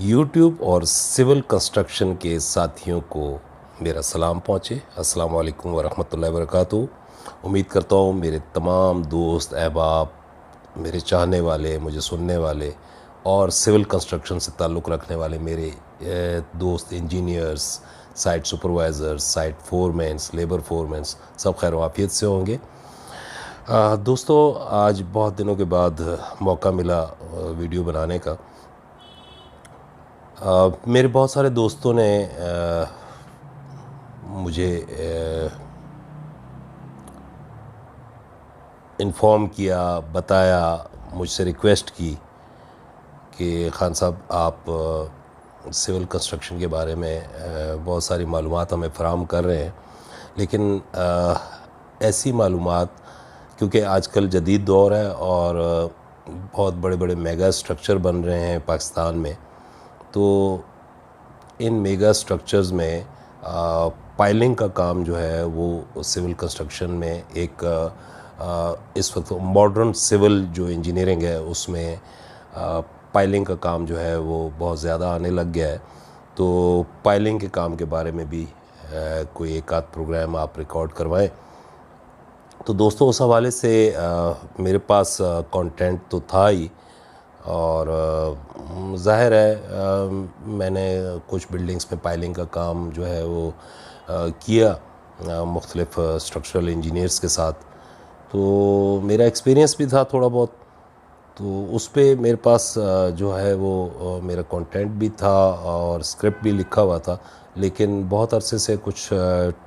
YouTube और civil construction के साथियों को मेरा सलाम पहुँचे। अस्सलाम वालेकुम वरहमतुल्लाहि वबरकातुहू। उम्मीद करता हूँ मेरे तमाम दोस्त अहबाब, मेरे चाहने वाले, मुझे सुनने वाले और सिविल कंस्ट्रक्शन से ताल्लुक़ रखने वाले मेरे दोस्त engineers, site supervisors, site foremans, labour foremans सब खैर वाफियत से होंगे। दोस्तों, आज बहुत दिनों के बाद मौका मिला वीडियो बनाने का। मेरे बहुत सारे दोस्तों ने मुझे इन्फॉर्म किया, बताया, मुझसे रिक्वेस्ट की कि खान साहब आप सिविल कंस्ट्रक्शन के बारे में बहुत सारी मालूमात हमें फ़राहम कर रहे हैं, लेकिन ऐसी मालूमात क्योंकि आजकल जदीद दौर है और बहुत बड़े बड़े मेगा स्ट्रक्चर बन रहे हैं पाकिस्तान में, तो इन मेगा स्ट्रक्चर्स में पाइलिंग का काम जो है वो सिविल कंस्ट्रक्शन में एक इस वक्त मॉडर्न सिविल जो इंजीनियरिंग है उसमें पाइलिंग का काम जो है वो बहुत ज़्यादा आने लग गया है। तो पाइलिंग के काम के बारे में भी कोई एक आध प्रोग्राम आप रिकॉर्ड करवाएं। तो दोस्तों, उस हवाले से मेरे पास कंटेंट तो था ही और ज़ाहिर है मैंने कुछ बिल्डिंग्स में पाइलिंग का काम जो है वो किया मुख्तलिफ़ स्ट्रक्चरल इंजीनियर्स के साथ। तो मेरा एक्सपीरियंस भी था थोड़ा बहुत, तो उस पे मेरे पास जो है वो मेरा कंटेंट भी था और स्क्रिप्ट भी लिखा हुआ था, लेकिन बहुत अरसे से कुछ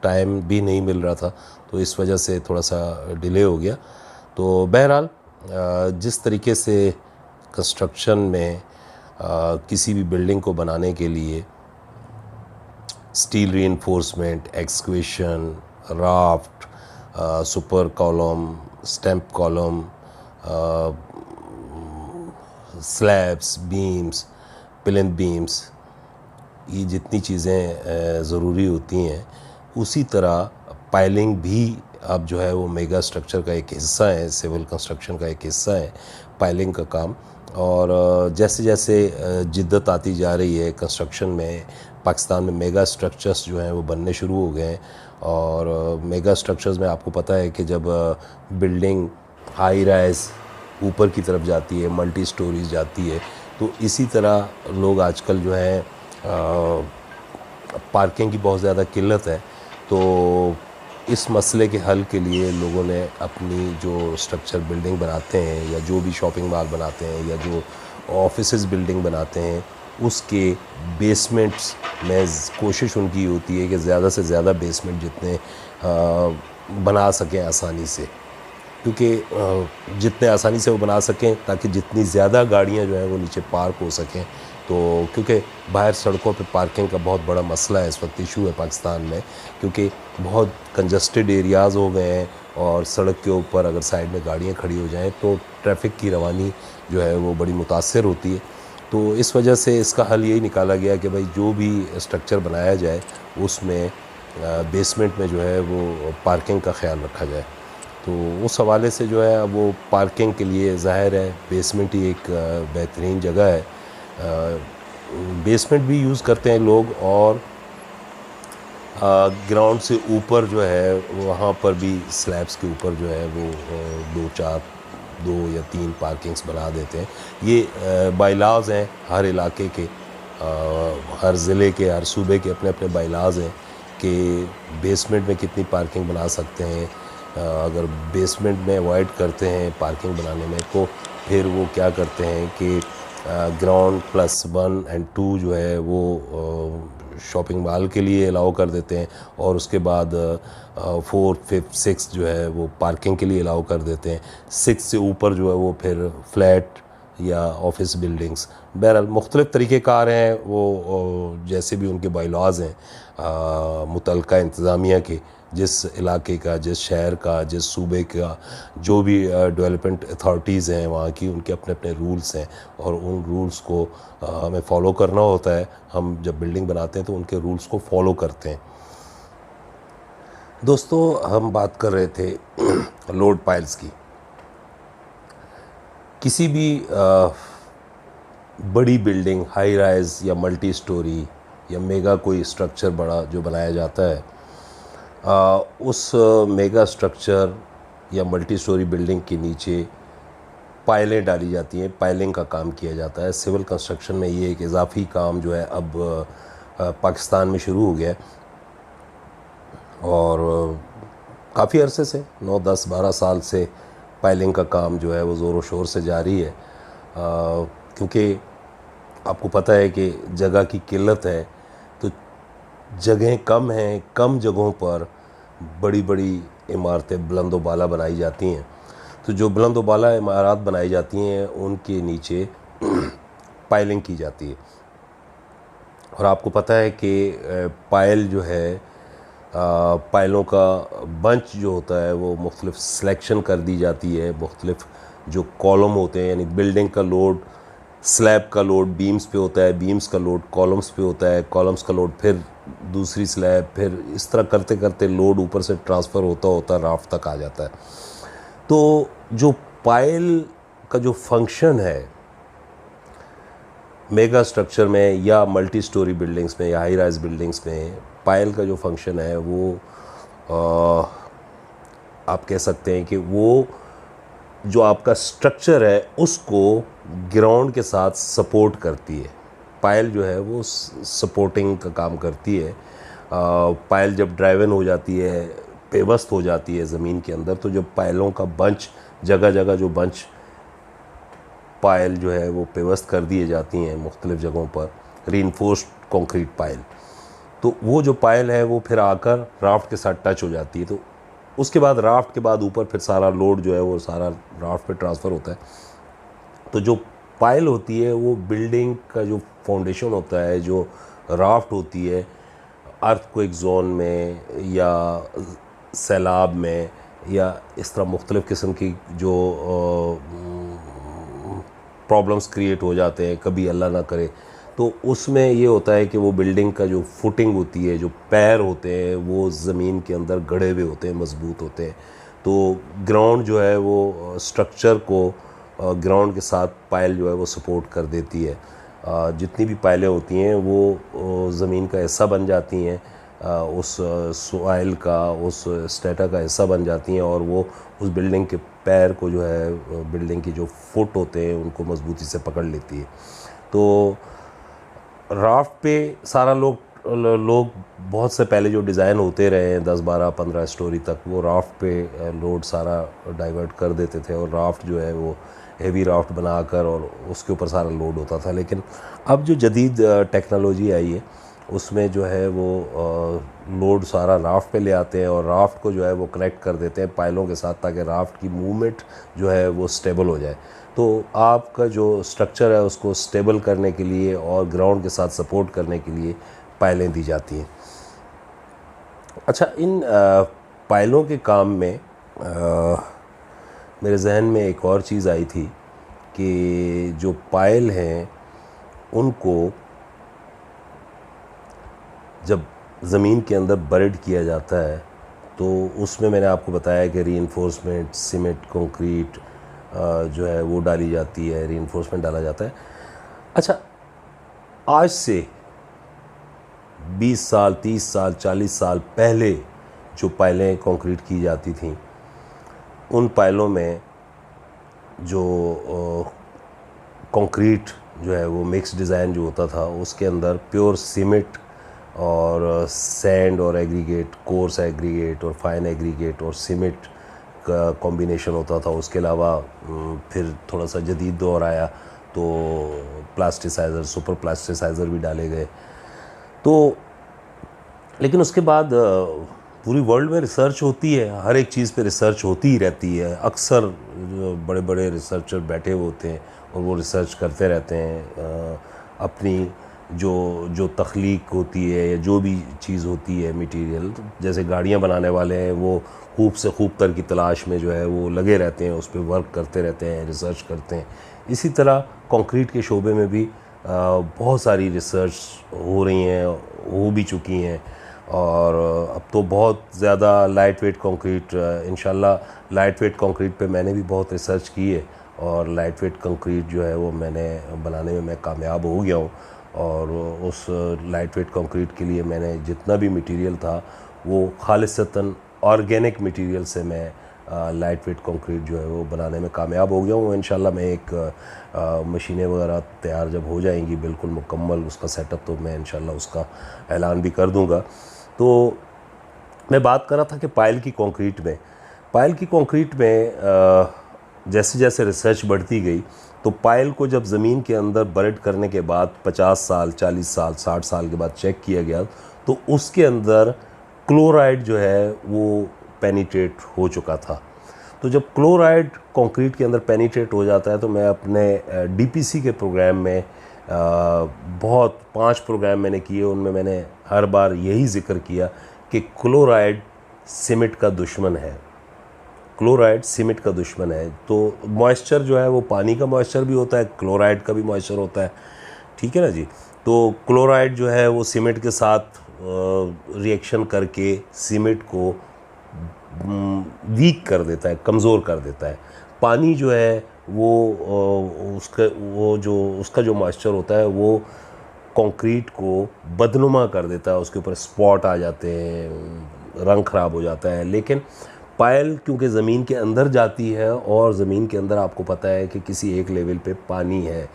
टाइम भी नहीं मिल रहा था, तो इस वजह से थोड़ा सा डिले हो गया। तो बहरहाल जिस तरीके से कंस्ट्रक्शन में किसी भी बिल्डिंग को बनाने के लिए steel reinforcement, excavation, raft, super column, stamp column, slabs, beams, plinth beams, ये जितनी चीज़ें ज़रूरी होती हैं, उसी तरह पाइलिंग भी अब जो है वो मेगा स्ट्रक्चर का एक हिस्सा है, सिविल कंस्ट्रक्शन का एक हिस्सा है पाइलिंग का काम। और जैसे जैसे जिद्दत आती जा रही है कंस्ट्रक्शन में, पाकिस्तान में मेगा स्ट्रक्चर्स जो हैं वो बनने शुरू हो गए हैं। और मेगा स्ट्रक्चर्स में आपको पता है कि जब बिल्डिंग हाई राइज ऊपर की तरफ जाती है, मल्टी स्टोरीज जाती है, तो इसी तरह लोग आजकल जो है पार्किंग की बहुत ज़्यादा किल्लत है। तो इस मसले के हल के लिए लोगों ने अपनी जो स्ट्रक्चर बिल्डिंग बनाते हैं या जो भी शॉपिंग मॉल बनाते हैं या जो ऑफिसेज बिल्डिंग बनाते हैं, उसके बेसमेंट्स में कोशिश उनकी होती है कि ज़्यादा से ज़्यादा बेसमेंट जितने बना सकें आसानी से, क्योंकि जितने आसानी से वो बना सकें ताकि जितनी ज़्यादा गाड़ियाँ जो हैं वो नीचे पार्क हो सकें। तो क्योंकि बाहर सड़कों पे पार्किंग का बहुत बड़ा मसला है, इस वक्त इशू है पाकिस्तान में, क्योंकि बहुत कंजस्टेड एरियाज़ हो गए हैं और सड़क के ऊपर अगर साइड में गाड़ियाँ खड़ी हो जाएं तो ट्रैफिक की रवानी जो है वो बड़ी मुतासर होती है। तो इस वजह से इसका हल यही निकाला गया कि भाई जो भी स्ट्रक्चर बनाया जाए उसमें बेसमेंट में जो है वो पार्किंग का ख्याल रखा जाए। तो उस हवाले से जो है वो पार्किंग के लिए ज़ाहिर है बेसमेंट ही एक बेहतरीन जगह है। बेसमेंट भी यूज़ करते हैं लोग और ग्राउंड से ऊपर जो है वहाँ पर भी स्लैब्स के ऊपर जो है वो दो या तीन पार्किंग्स बना देते हैं। ये बायलाज़ हैं हर इलाके के, हर ज़िले के, हर सूबे के अपने अपने बायलाज़ हैं कि बेसमेंट में कितनी पार्किंग बना सकते हैं। अगर बेसमेंट में अवॉइड करते हैं पार्किंग बनाने में तो फिर वो क्या करते हैं कि ग्राउंड +1 और 2 जो है वो शॉपिंग मॉल के लिए अलाउ कर देते हैं और उसके बाद 4, 5, 6 जो है वो पार्किंग के लिए अलाउ कर देते हैं। 6 से ऊपर जो है वो फिर फ्लैट या ऑफिस बिल्डिंग्स, बहरहाल मुख्तलिफ़ तरीक़ेकार हैं वो, जैसे भी उनके बायलॉज़ हैं मुतल्लिका इंतज़ामिया के, जिस इलाके का, जिस शहर का, जिस सूबे का, जो भी डेवलपमेंट अथॉरिटीज़ हैं वहाँ की, उनके अपने अपने रूल्स हैं और उन रूल्स को हमें फ़ॉलो करना होता है। हम जब बिल्डिंग बनाते हैं तो उनके रूल्स को फ़ॉलो करते हैं। दोस्तों, हम बात कर रहे थे लोड पाइल्स की। किसी भी बड़ी बिल्डिंग, हाई राइज या मल्टी स्टोरी या मेगा कोई स्ट्रक्चर बड़ा जो बनाया जाता है, उस मेगा स्ट्रक्चर या मल्टी स्टोरी बिल्डिंग के नीचे पायलें डाली जाती हैं, पायलिंग का काम किया जाता है। सिविल कंस्ट्रक्शन में ये एक इजाफी काम जो है अब पाकिस्तान में शुरू हो गया है और काफ़ी अरसे से 9, 10, 12 साल से पायलिंग का काम जो है वो ज़ोरों शोर से जारी है, क्योंकि आपको पता है कि जगह की किल्लत है, तो जगहें कम हैं, कम जगहों पर बड़ी बड़ी इमारतें बुलंद व बाला बनाई जाती हैं। तो जो बुलंद व बाला इमारत बनाई जाती हैं उनके नीचे पायलिंग की जाती है। और आपको पता है कि पायल जो है, पायलों का बंच जो होता है वो मुख्तलिफ सिलेक्शन कर दी जाती है। मुख्तलिफ जो कॉलम होते हैं, यानी बिल्डिंग का लोड, स्लैब का लोड बीम्स पे होता है, बीम्स का लोड कॉलम्स पे होता है, कॉलम्स का लोड फिर दूसरी स्लैब, फिर इस तरह करते करते लोड ऊपर से ट्रांसफ़र होता होता राफ्ट तक आ जाता है। तो जो पायल का जो फंक्शन है मेगा स्ट्रक्चर में या मल्टी स्टोरी बिल्डिंग्स में या हाई राइज बिल्डिंग्स में, पायल का जो फंक्शन है वो आप कह सकते हैं कि वो जो आपका स्ट्रक्चर है उसको ग्राउंड के साथ सपोर्ट करती है। पायल जो है वो सपोर्टिंग का काम करती है। पायल जब ड्राइवन हो जाती है, पेवस्त हो जाती है ज़मीन के अंदर, तो जब पायलों का बंच, जगह जगह जो बंच पायल जो है वो पेवस्त कर दिए जाती हैं मुख्तलिफ़ जगहों पर, रीइंफोर्स्ड कंक्रीट पायल, तो वो जो पायल है वो फिर आकर राफ्ट के साथ टच हो जाती है। तो उसके बाद राफ्ट के बाद ऊपर फिर सारा लोड जो है वो सारा राफ्ट पे ट्रांसफ़र होता है। तो जो पायल होती है वो बिल्डिंग का जो फाउंडेशन होता है, जो राफ्ट होती है, अर्थक्वेक जोन में या सैलाब में या इस तरह मुख्तलिफ़ किस्म की जो प्रॉब्लम्स क्रिएट हो जाते हैं, कभी अल्लाह ना करे, तो उसमें ये होता है कि वो बिल्डिंग का जो फुटिंग होती है, जो पैर होते हैं, वो ज़मीन के अंदर गड़े हुए होते हैं, मजबूत होते हैं। तो ग्राउंड जो है वो स्ट्रक्चर को ग्राउंड के साथ पायल जो है वो सपोर्ट कर देती है। जितनी भी पायलें होती हैं वो ज़मीन का हिस्सा बन जाती हैं, उस सॉइल का, उस स्ट्रेटा का हिस्सा बन जाती हैं और वो उस बिल्डिंग के पैर को जो है, बिल्डिंग की जो फुट होते हैं उनको मजबूती से पकड़ लेती है। तो राफ्ट पे सारा लोग बहुत से पहले जो डिज़ाइन होते रहे हैं 10, 12, 15 स्टोरी तक, वो राफ्ट पे लोड सारा डाइवर्ट कर देते थे और राफ्ट जो है वो हेवी राफ्ट बनाकर और उसके ऊपर सारा लोड होता था। लेकिन अब जो जदीद टेक्नोलॉजी आई है उसमें जो है वो लोड सारा राफ्ट पे ले आते हैं और राफ्ट को जो है वो कनेक्ट कर देते हैं पायलों के साथ, ताकि राफ्ट की मूवमेंट जो है वो स्टेबल हो जाए। तो आपका जो स्ट्रक्चर है उसको स्टेबल करने के लिए और ग्राउंड के साथ सपोर्ट करने के लिए पायलें दी जाती हैं। अच्छा, इन पायलों के काम में मेरे जहन में एक और चीज़ आई थी कि जो पायल हैं उनको जब ज़मीन के अंदर बरेड किया जाता है तो उसमें मैंने आपको बताया कि रीइंफोर्समेंट, सीमेंट, कंक्रीट जो है वो डाली जाती है, रीइंफोर्समेंट डाला जाता है। अच्छा, आज से 20 साल, 30 साल, 40 साल पहले जो पायलें कंक्रीट की जाती थीं, उन पायलों में जो कंक्रीट जो है वो मिक्स डिज़ाइन जो होता था, उसके अंदर प्योर सीमेंट और सैंड और एग्रीगेट, कोर्स एग्रीगेट और फाइन एग्रीगेट और सीमेंट का कॉम्बिनेशन होता था। उसके अलावा फिर थोड़ा सा जदीद दौर आया तो प्लास्टिसाइज़र, सुपर प्लास्टिसाइज़र भी डाले गए। तो लेकिन उसके बाद पूरी वर्ल्ड में रिसर्च होती है, हर एक चीज़ पे रिसर्च होती ही रहती है। अक्सर बड़े बड़े रिसर्चर बैठे हुए होते हैं और वो रिसर्च करते रहते हैं। अपनी जो तख्लीक होती है या जो भी चीज़ होती है मटेरियल, जैसे गाड़ियाँ बनाने वाले हैं वो खूब से खूब तर की तलाश में जो है वो लगे रहते हैं, उस पर वर्क करते रहते हैं, रिसर्च करते हैं। इसी तरह कंक्रीट के शोबे में भी बहुत सारी रिसर्च हो रही हैं, हो भी चुकी हैं और अब तो बहुत ज़्यादा लाइट वेट कंक्रीट, इंशाल्लाह लाइट वेट कंक्रीट पे मैंने भी बहुत रिसर्च की है और लाइट वेट कंक्रीट जो है वो मैंने बनाने में मैं कामयाब हो गया हूँ। और उस लाइट वेट कंक्रीट के लिए मैंने जितना भी मटेरियल था वो खालिसतन ऑर्गेनिक मटेरियल से मैं लाइट वेट कंक्रीट जो है वो बनाने में कामयाब हो गया हूँ। इंशाल्लाह मैं एक मशीनें वगैरह तैयार जब हो जाएंगी बिल्कुल मुकम्मल उसका सेटअप, तो मैं इंशाल्लाह उसका ऐलान भी कर दूँगा। तो मैं बात कर रहा था कि पायल की कंक्रीट में जैसे जैसे रिसर्च बढ़ती गई तो पायल को जब ज़मीन के अंदर बरेड करने के बाद 50 साल, 40 साल, 60 साल के बाद चेक किया गया तो उसके अंदर क्लोराइड जो है वो पेनिट्रेट हो चुका था। तो जब क्लोराइड कंक्रीट के अंदर पेनिट्रेट हो जाता है तो मैं अपने डीपीसी के प्रोग्राम में बहुत 5 प्रोग्राम मैंने किए, उनमें मैंने हर बार यही जिक्र किया कि क्लोराइड सीमेंट का दुश्मन है, क्लोराइड सीमेंट का दुश्मन है। तो मॉइस्चर जो है वो पानी का मॉइस्चर भी होता है, क्लोराइड का भी मॉइस्चर होता है, ठीक है ना जी। तो क्लोराइड जो है वो सीमेंट के साथ रिएक्शन करके सीमेंट को वीक कर देता है, कमज़ोर कर देता है। पानी जो है वो उसका जो मॉइस्चर होता है वो कंक्रीट को बदनुमा कर देता है, उसके ऊपर स्पॉट आ जाते हैं, रंग ख़राब हो जाता है। लेकिन पायल क्योंकि ज़मीन के अंदर जाती है और ज़मीन के अंदर आपको पता है कि किसी एक लेवल पे पानी है,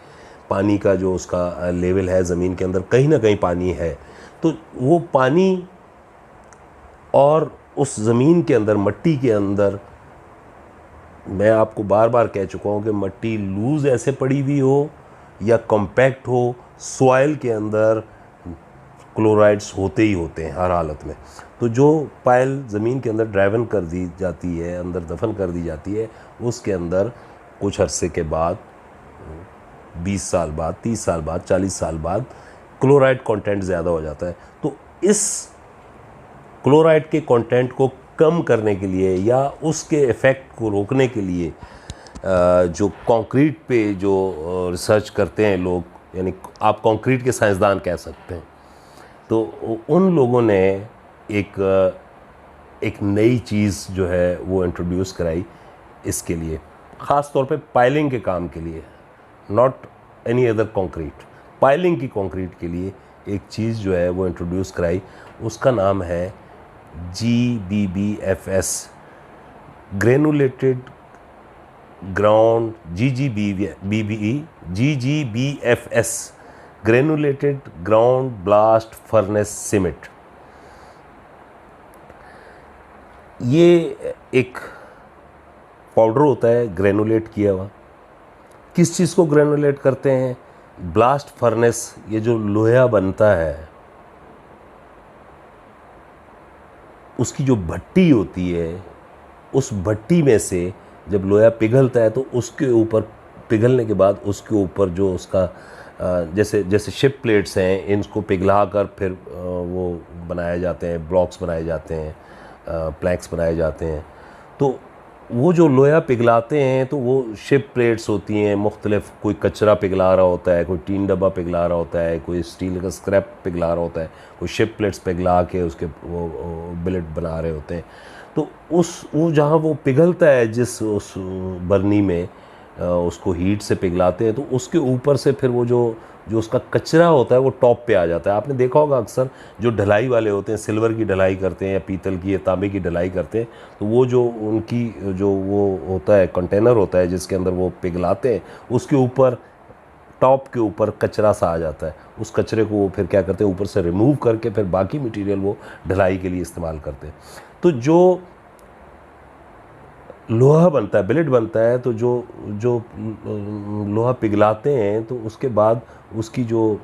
पानी का जो उसका लेवल है ज़मीन के अंदर कहीं ना कहीं पानी है, तो वो पानी और उस ज़मीन के अंदर मट्टी के अंदर, मैं आपको बार बार कह चुका हूँ कि मट्टी लूज़ ऐसे पड़ी हुई हो या कॉम्पैक्ट हो, सॉइल के अंदर क्लोराइड्स होते ही होते हैं हर हालत में। तो जो पायल ज़मीन के अंदर ड्राइवन कर दी जाती है, अंदर दफन कर दी जाती है, उसके अंदर कुछ अरसे के बाद 20 साल बाद, 30 साल बाद, 40 साल बाद क्लोराइड कंटेंट ज़्यादा हो जाता है। तो इस क्लोराइड के कंटेंट को कम करने के लिए या उसके इफ़ेक्ट को रोकने के लिए जो कंक्रीट पे जो रिसर्च करते हैं लोग, यानी आप कंक्रीट के साइंसदान कह सकते हैं, तो उन लोगों ने एक नई चीज़ जो है वो इंट्रोड्यूस कराई इसके लिए, ख़ास तौर पे पाइलिंग के काम के लिए, not any other concrete, piling की कंक्रीट के लिए एक चीज़ जो है वो इंट्रोड्यूस कराई। उसका नाम है GBBFS, granulated ground, GGBFS, granulated ground blast furnace cement. ये एक पाउडर होता है ग्रेनुलेट किया हुआ। किस चीज़ को ग्रेनुलेट करते हैं? ब्लास्ट फर्नेस, ये जो लोहा बनता है उसकी जो भट्टी होती है, उस भट्टी में से जब लोहा पिघलता है तो उसके ऊपर, पिघलने के बाद उसके ऊपर जो उसका जैसे शिप प्लेट्स हैं, इनको पिघला कर फिर वो बनाए जाते हैं, ब्लॉक्स बनाए जाते हैं, प्लैंक्स बनाए जाते हैं। तो वो जो लोहा पिघलाते हैं तो वो शिप प्लेट्स होती हैं मुख्तलिफ, कोई कचरा पिघला रहा होता है, कोई टीन डब्बा पिघला रहा होता है, कोई स्टील का स्क्रैप पिघला रहा होता है, कोई शिप प्लेट्स पिघला के उसके वो बिलेट बना रहे होते हैं। तो वो जहाँ वो पिघलता है, जिस उस बर्नी में उसको हीट से पिघलाते हैं, तो उसके ऊपर से फिर वो जो उसका कचरा होता है वो टॉप पे आ जाता है। आपने देखा होगा अक्सर जो ढलाई वाले होते हैं, सिल्वर की ढलाई करते हैं या पीतल की या तांबे की ढलाई करते हैं, तो वो जो उनकी जो वो होता है कंटेनर होता है जिसके अंदर वो पिघलाते हैं, उसके ऊपर टॉप के ऊपर कचरा सा आ जाता है। उस कचरे को वो फिर क्या करते हैं, ऊपर से रिमूव करके फिर बाकी मटेरियल वो ढलाई के लिए इस्तेमाल करते हैं। तो जो लोहा बनता है, बिलेट बनता है, तो जो लोहा पिघलाते हैं तो उसके बाद उसकी जो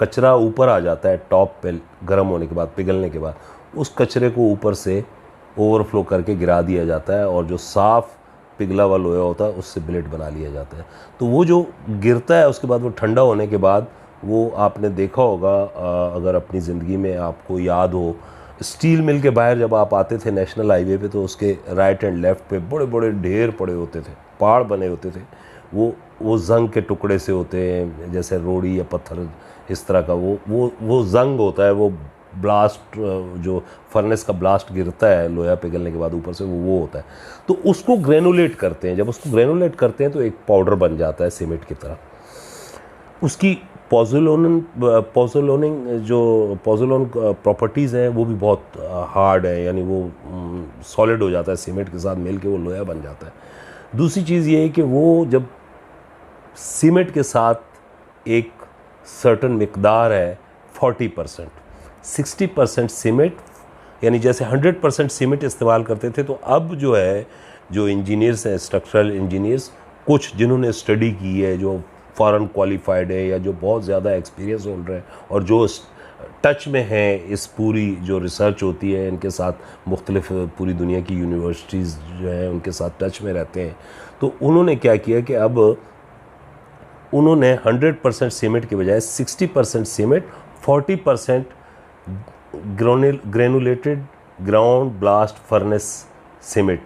कचरा ऊपर आ जाता है टॉप पे, गर्म होने के बाद, पिघलने के बाद, उस कचरे को ऊपर से ओवरफ्लो करके गिरा दिया जाता है और जो साफ़ पिघला हुआ लोहा होता है उससे बिलेट बना लिया जाता है। तो वो जो गिरता है उसके बाद वो ठंडा होने के बाद, वो आपने देखा होगा, अगर अपनी ज़िंदगी में आपको याद हो, स्टील मिल के बाहर जब आप आते थे नेशनल हाईवे पे, तो उसके राइट एंड लेफ़्ट पे बड़े बड़े ढेर पड़े होते थे, पहाड़ बने होते थे। वो जंग के टुकड़े से होते हैं, जैसे रोड़ी या पत्थर इस तरह का, वो जंग होता है, वो ब्लास्ट जो फर्नेस का ब्लास्ट गिरता है लोहा पिघलने के बाद ऊपर से वो होता है, तो उसको ग्रेनुलेट करते हैं। जब उसको ग्रेनुलेट करते हैं तो एक पाउडर बन जाता है सीमेंट की तरह। उसकी पोज़ोलोनिक प्रॉपर्टीज़ हैं वो भी बहुत हार्ड है, यानी वो सॉलिड हो जाता है, सीमेंट के साथ मिल के वो लोहा बन जाता है। दूसरी चीज़ ये है कि वो जब सीमेंट के साथ एक सर्टन मिकदार है 40%, 60% सीमेंट, यानी जैसे 100% सीमेंट इस्तेमाल करते थे, तो अब जो है जो इंजीनियर्स हैं, स्ट्रक्चरल इंजीनियर्स, कुछ जिन्होंने स्टडी की है, जो फॉरेन क्वालिफाइड है या जो बहुत ज़्यादा एक्सपीरियंस होल्डर है और जो टच में हैं इस पूरी जो रिसर्च होती है इनके साथ, मुख्तलिफ पूरी दुनिया की यूनिवर्सिटीज़ जो हैं उनके साथ टच में रहते हैं, तो उन्होंने क्या किया कि अब उन्होंने 100% सीमेंट के बजाय 60% cement, 40% granulated ground blast furnace cement,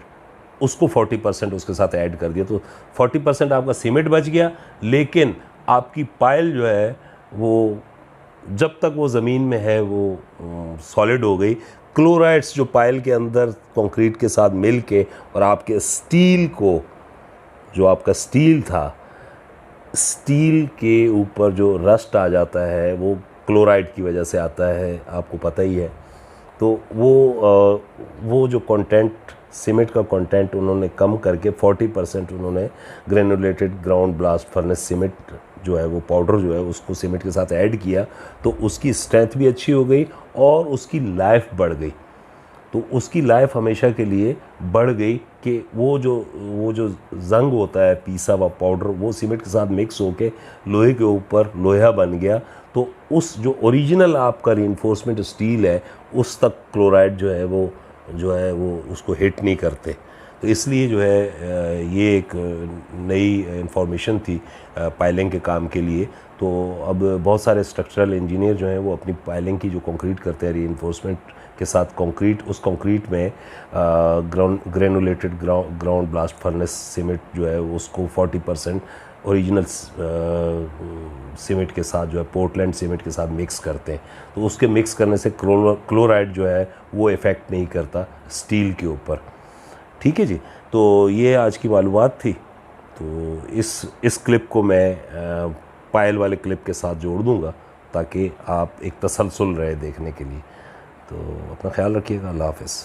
उसको 40% उसके साथ ऐड कर दिया। तो 40% आपका सीमेंट बच गया, लेकिन आपकी पाइल जो है वो जब तक वो ज़मीन में है वो सॉलिड हो गई। क्लोराइड्स जो पाइल के अंदर कंक्रीट के साथ मिल के और आपके स्टील को, जो आपका स्टील था, स्टील के ऊपर जो रस्ट आ जाता है वो क्लोराइड की वजह से आता है, आपको पता ही है। तो वो जो कंटेंट, सीमेंट का कंटेंट उन्होंने कम करके 40% उन्होंने granulated ground blast furnace cement जो है वो पाउडर जो है उसको सीमेंट के साथ ऐड किया, तो उसकी स्ट्रेंथ भी अच्छी हो गई और उसकी लाइफ बढ़ गई। तो उसकी लाइफ हमेशा के लिए बढ़ गई कि वो जो जंग होता है पीसा हुआ पाउडर, वो सीमेंट के साथ मिक्स होके लोहे के ऊपर लोहा बन गया। तो उस जो ओरिजिनल आपका रीइंफोर्समेंट स्टील है उस तक क्लोराइड जो है वो उसको हिट नहीं करते। तो इसलिए जो है ये एक नई इंफॉर्मेशन थी पाइलिंग के काम के लिए। तो अब बहुत सारे स्ट्रक्चरल इंजीनियर जो हैं वो अपनी पाइलिंग की जो कंक्रीट करते हैं रीइंफोर्समेंट के साथ कंक्रीट, उस कंक्रीट में granulated ground blast furnace cement जो है उसको 40% ओरिजिनल सीमेंट के साथ जो है पोर्टलैंड सीमेंट के साथ मिक्स करते हैं। तो उसके मिक्स करने से क्लोराइड जो है वो इफ़ेक्ट नहीं करता स्टील के ऊपर। ठीक है जी, तो ये आज की मालूमात थी। तो इस क्लिप को मैं पायल वाले क्लिप के साथ जोड़ दूंगा ताकि आप एक तसलसल रहे देखने के लिए। तो अपना ख्याल रखिएगा। अल्लाह हाफ़िज़।